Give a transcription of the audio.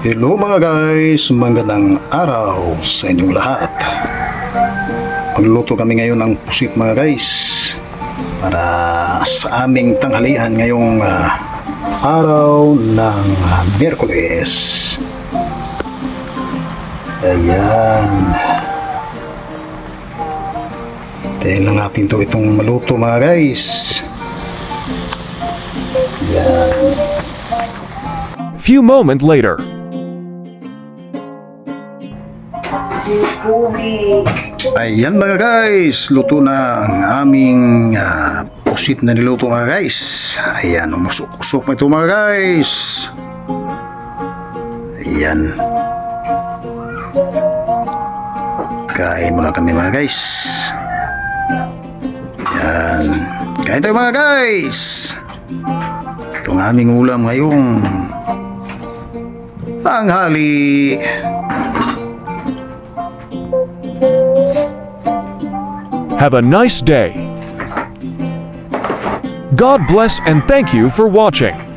Hello mga guys, magandang araw sa inyong lahat. Magluto kami ngayon ng pusit mga guys para sa aming tanghalian ngayong araw ng Miyerkules. Ayan. Tayo lang natin itong maluto mga guys. Ayan. Few moments later. Ayan mga guys, luto na ang aming pusit na niluto mga guys. Ayan, umusok-usok na ito mga guys. Ayan. Kain muna kami mga guys. Ayan. Kain tayo mga guys. Ito ang aming ulam ngayong tanghali. Have a nice day. God bless and thank you for watching.